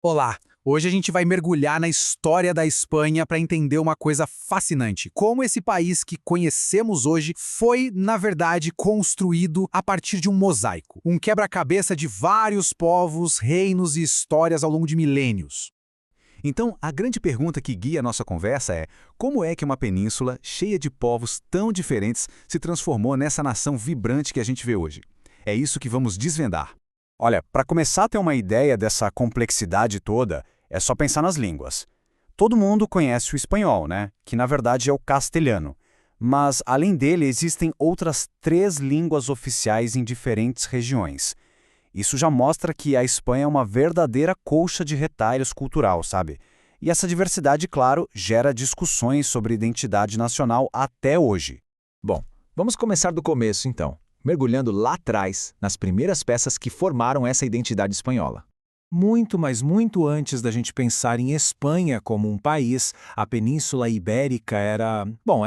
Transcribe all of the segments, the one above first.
Olá! Hoje a gente vai mergulhar na história da Espanha para entender uma coisa fascinante. Como esse país que conhecemos hoje foi, na verdade, construído a partir de um mosaico. Um quebra-cabeça de vários povos, reinos e histórias ao longo de milênios. Então, a grande pergunta que guia a nossa conversa é: como é que uma península cheia de povos tão diferentes se transformou nessa nação vibrante que a gente vê hoje? É isso que vamos desvendar. Olha, para começar a ter uma ideia dessa complexidade toda, é só pensar nas línguas. Todo mundo conhece o espanhol, né? Que na verdade é o castelhano. Mas, além dele, existem outras 3 línguas oficiais em diferentes regiões. Isso já mostra que a Espanha é uma verdadeira colcha de retalhos cultural, sabe? E essa diversidade, claro, gera discussões sobre identidade nacional até hoje. Bom, vamos começar do começo então, mergulhando lá atrás, nas primeiras peças que formaram essa identidade espanhola. Muito, mas muito antes da gente pensar em Espanha como um país, a Península Ibérica era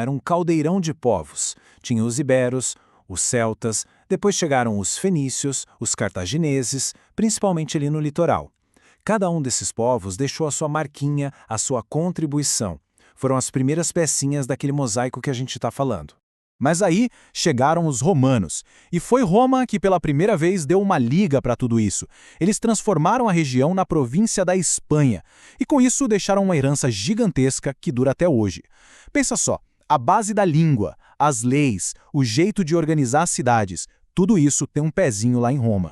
um caldeirão de povos. Tinha os iberos, os celtas, depois chegaram os fenícios, os cartagineses, principalmente ali no litoral. Cada um desses povos deixou a sua marquinha, a sua contribuição. Foram as primeiras pecinhas daquele mosaico que a gente está falando. Mas aí chegaram os romanos, e foi Roma que pela primeira vez deu uma liga para tudo isso. Eles transformaram a região na província da Espanha, e com isso deixaram uma herança gigantesca que dura até hoje. Pensa só, a base da língua, as leis, o jeito de organizar as cidades, tudo isso tem um pezinho lá em Roma.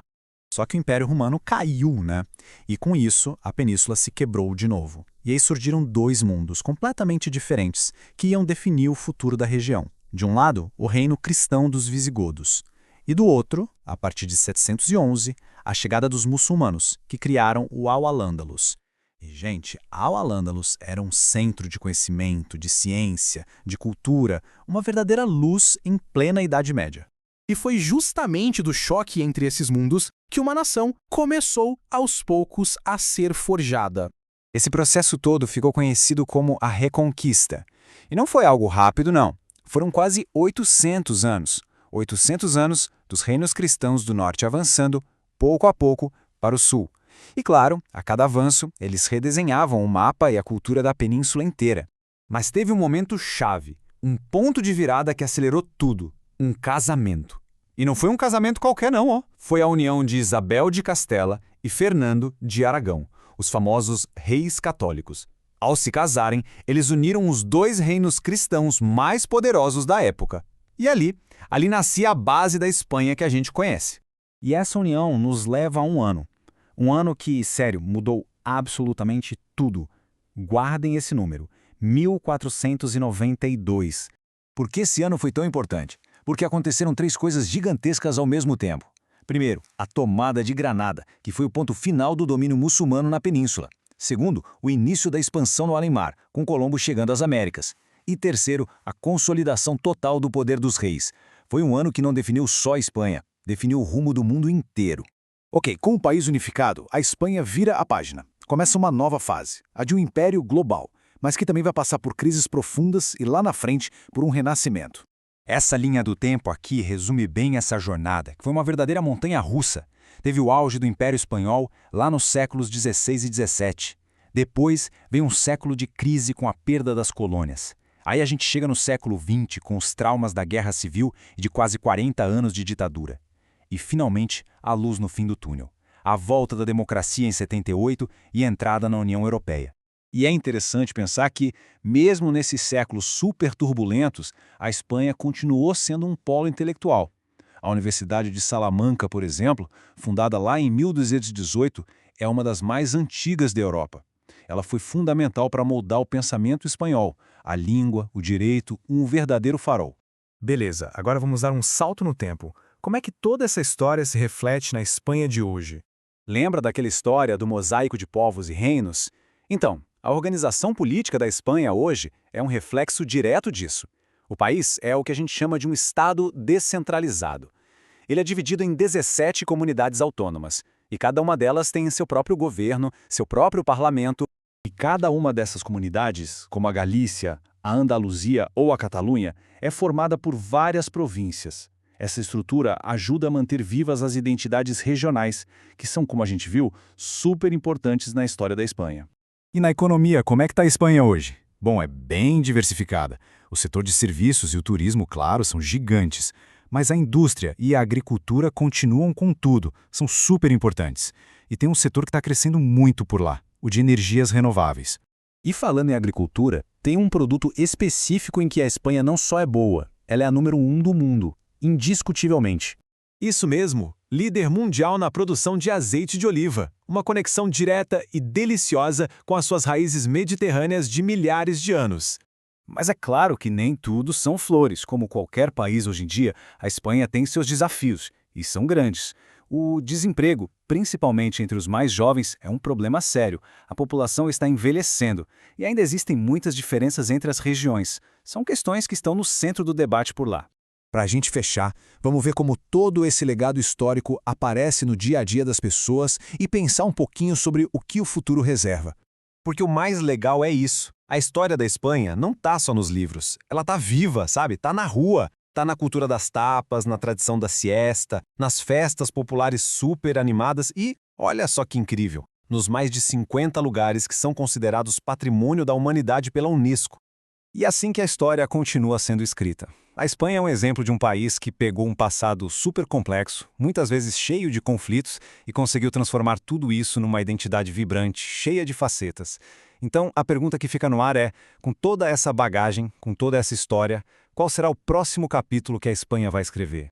Só que o Império Romano caiu, né? E com isso, a península se quebrou de novo. E aí surgiram 2 mundos completamente diferentes que iam definir o futuro da região. De um lado, o reino cristão dos visigodos. E do outro, a partir de 711, a chegada dos muçulmanos, que criaram o Al-Andalus. E, gente, Al-Andalus era um centro de conhecimento, de ciência, de cultura, uma verdadeira luz em plena Idade Média. E foi justamente do choque entre esses mundos que uma nação começou, aos poucos, a ser forjada. Esse processo todo ficou conhecido como a Reconquista. E não foi algo rápido, não. Foram quase 800 anos. 800 anos dos reinos cristãos do norte avançando, pouco a pouco, para o sul. E claro, a cada avanço, eles redesenhavam o mapa e a cultura da península inteira. Mas teve um momento chave, um ponto de virada que acelerou tudo: um casamento. E não foi um casamento qualquer não, ó. Foi a união de Isabel de Castela e Fernando de Aragão, os famosos reis católicos. Ao se casarem, eles uniram os 2 reinos cristãos mais poderosos da época. E ali nascia a base da Espanha que a gente conhece. E essa união nos leva a um ano. Um ano que, sério, mudou absolutamente tudo. Guardem esse número, 1492. Por que esse ano foi tão importante? Porque aconteceram 3 coisas gigantescas ao mesmo tempo. Primeiro, a tomada de Granada, que foi o ponto final do domínio muçulmano na península. Segundo, o início da expansão no além-mar, com Colombo chegando às Américas. E terceiro, a consolidação total do poder dos reis. Foi um ano que não definiu só a Espanha, definiu o rumo do mundo inteiro. Ok, com o país unificado, a Espanha vira a página. Começa uma nova fase, a de um império global, mas que também vai passar por crises profundas e lá na frente por um renascimento. Essa linha do tempo aqui resume bem essa jornada, que foi uma verdadeira montanha-russa. Teve o auge do Império Espanhol lá nos séculos XVI e XVII. Depois veio um século de crise com a perda das colônias. Aí a gente chega no século XX com os traumas da Guerra Civil e de quase 40 anos de ditadura. E finalmente a luz no fim do túnel. A volta da democracia em 78 e a entrada na União Europeia. E é interessante pensar que, mesmo nesses séculos super turbulentos, a Espanha continuou sendo um polo intelectual. A Universidade de Salamanca, por exemplo, fundada lá em 1218, é uma das mais antigas da Europa. Ela foi fundamental para moldar o pensamento espanhol, a língua, o direito, um verdadeiro farol. Beleza, agora vamos dar um salto no tempo. Como é que toda essa história se reflete na Espanha de hoje? Lembra daquela história do mosaico de povos e reinos? Então, a organização política da Espanha hoje é um reflexo direto disso. O país é o que a gente chama de um Estado descentralizado. Ele é dividido em 17 comunidades autônomas, e cada uma delas tem seu próprio governo, seu próprio parlamento, e cada uma dessas comunidades, como a Galícia, a Andaluzia ou a Catalunha, é formada por várias províncias. Essa estrutura ajuda a manter vivas as identidades regionais, que são, como a gente viu, super importantes na história da Espanha. E na economia, como é que está a Espanha hoje? Bom, é bem diversificada. O setor de serviços e o turismo, claro, são gigantes. Mas a indústria e a agricultura continuam com tudo, são super importantes. E tem um setor que está crescendo muito por lá, o de energias renováveis. E falando em agricultura, tem um produto específico em que a Espanha não só é boa, ela é a número 1 do mundo, indiscutivelmente. Isso mesmo, líder mundial na produção de azeite de oliva, uma conexão direta e deliciosa com as suas raízes mediterrâneas de milhares de anos. Mas é claro que nem tudo são flores. Como qualquer país hoje em dia, a Espanha tem seus desafios, e são grandes. O desemprego, principalmente entre os mais jovens, é um problema sério. A população está envelhecendo, e ainda existem muitas diferenças entre as regiões. São questões que estão no centro do debate por lá. Para a gente fechar, vamos ver como todo esse legado histórico aparece no dia a dia das pessoas e pensar um pouquinho sobre o que o futuro reserva. Porque o mais legal é isso. A história da Espanha não tá só nos livros. Ela tá viva, sabe? Tá na rua. Tá na cultura das tapas, na tradição da siesta, nas festas populares super animadas e, olha só que incrível, nos mais de 50 lugares que são considerados patrimônio da humanidade pela Unesco. E assim que a história continua sendo escrita. A Espanha é um exemplo de um país que pegou um passado super complexo, muitas vezes cheio de conflitos, e conseguiu transformar tudo isso numa identidade vibrante, cheia de facetas. Então, a pergunta que fica no ar é, com toda essa bagagem, com toda essa história, qual será o próximo capítulo que a Espanha vai escrever?